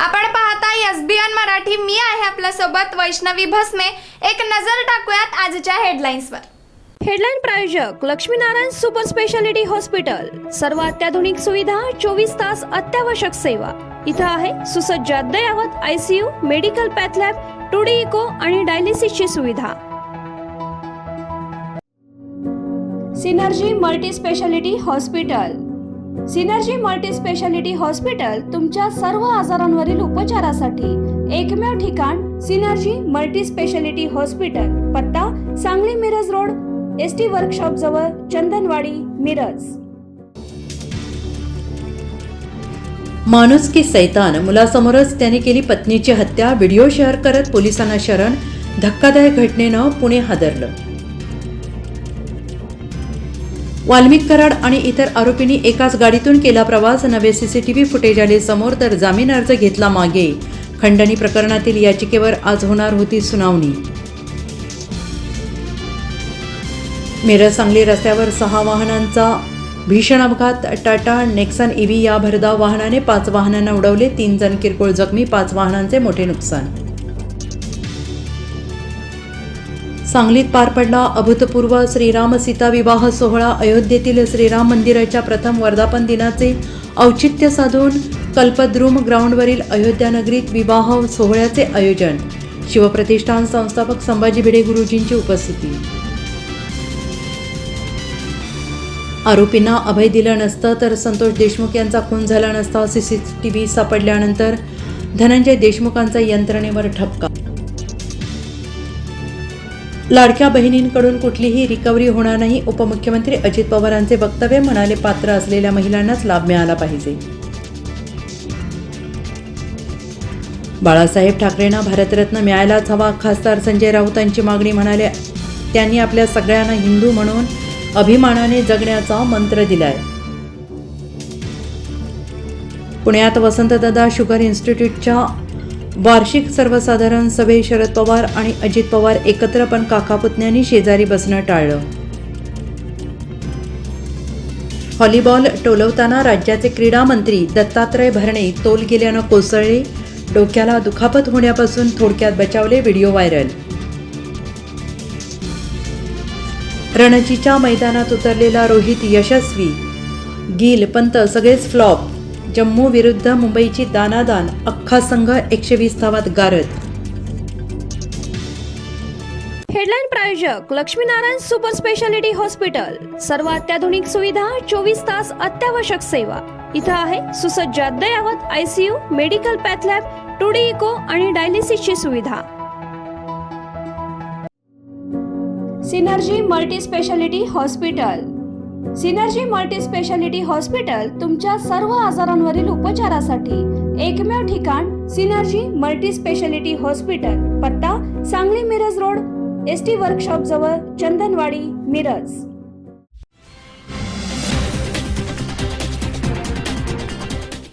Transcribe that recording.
आपण पाहता एसबीएन मराठी। मी आहे आपल्या सोबत वैष्णवी भस्मे। एक नजर टाकूयात आजच्या हेडलाईन्सवर। हेडलाईन प्रायोजक लक्ष्मीनारायण सुपर स्पेशालिटी हॉस्पिटल। सर्व अत्याधुनिक सुविधा, 24 तास अत्यावश्यक सेवा। इथं आहे सुसज्ज अद्ययावत ICU, medical path lab, 2D echo आणि डायलिसिसची सुविधा। Synergy multi speciality hospital. Synergy multi speciality hospital तुमच्या सर्व आजारांवरील उपचारासाठी एकमेव ठिकाण सिनर्जी मल्टी स्पेशालिटी हॉस्पिटल। पत्ता Sangli Miraj road, ST workshop जवळ, चंदनवाडी, मिरज। माणूस की सैतान, मुलासमोरच त्याने केली पत्नीची हत्या। व्हिडिओ शेअर करत पोलिसांना शरण। धक्कादायक घटनेनं पुणे हादरलं। वाल्मिक कराड आणि इतर आरोपींनी एकाच गाडीतून केला प्रवास। नवे सीसीटीव्ही फुटेज आले समोर, तर जामीन अर्ज घेतला मागे। खंडणी प्रकरणातील याचिकेवर आज होणार होती सुनावणी। मिरज सांगली रस्त्यावर 6 वाहनांचा भीषण अपघात। टाटा नेक्सन ईव्ही या भरधाव वाहनाने 5 वाहनांना उडवले। 3 जण किरकोळ जखमी, 5 वाहनांचे मोठे नुकसान। सांगलीत पार पडला अभूतपूर्व श्रीराम सीता विवाह सोहळा। अयोध्येतील श्रीराम मंदिराच्या प्रथम वर्धापन दिनाचे औचित्य साधून कल्पद्रुम ग्राउंडवरील अयोध्या नगरीत विवाह सोहळ्याचे आयोजन। शिवप्रतिष्ठान संस्थापक संभाजी भिडे गुरुजींची उपस्थिती। आरोपींना अभय दिलं नसतं तर संतोष देशमुख यांचा खून झाला नसता। सीसीटीव्ही सापडल्यानंतर धनंजय देशमुखांचा यंत्रणेवर ठपका। लाडक्या बहिणींकडून कुठलीही रिकव्हरी होणार नाही। उपमुख्यमंत्री अजित पवारांचे वक्तव्य, म्हणाले पात्र असलेल्या महिलांनाच लाभ मिळाला पाहिजे। बाळासाहेब ठाकरेंना भारतरत्न मिळायलाच हवा। खासदार संजय राऊतांची मागणी, म्हणाले त्यांनी आपल्या सगळ्यांना हिंदू म्हणून अभिमानाने जगण्याचा मंत्र दिलाय। पुण्यात वसंतदादा शुगर इन्स्टिट्यूटच्या वार्षिक सर्वसाधारण सभेत शरद पवार आणि अजित पवार एकत्र, पण काकापुतण्यांनी शेजारी बसणं टाळलं। व्हॉलीबॉल टोलवताना राज्याचे क्रीडा मंत्री दत्तात्रय भरणे तोल गेल्यानं कोसळले। डोक्याला दुखापत होण्यापासून थोडक्यात बचावले, व्हिडिओ व्हायरल। रणजीच्या मैदानात उतरलेला रोहित यशस्वी, गिल, पंत सगळेच फ्लॉप। जम्मू विरुद्ध मुंबईची दानादान, अख्खा संघ 120 धावात गारद। हेडलाईन प्रायोजक लक्ष्मीनारायण सुपर स्पेशालिटी हॉस्पिटल। सर्व अत्याधुनिक सुविधा, 24 तास अत्यावश्यक सेवा। इथं आहे सुसज्ज अद्ययावत ICU, medical path lab, 2D echo आणि डायलिसिसची सुविधा। Synergy multi speciality hospital. Synergy multi speciality hospital तुमच्या सर्व आजारांवरील उपचारासाठी एकमेव ठिकाण सिनर्जी मल्टी स्पेशालिटी हॉस्पिटल। पत्ता Sangli Miraj road, ST workshop जवळ, चंदनवाडी, मिरज।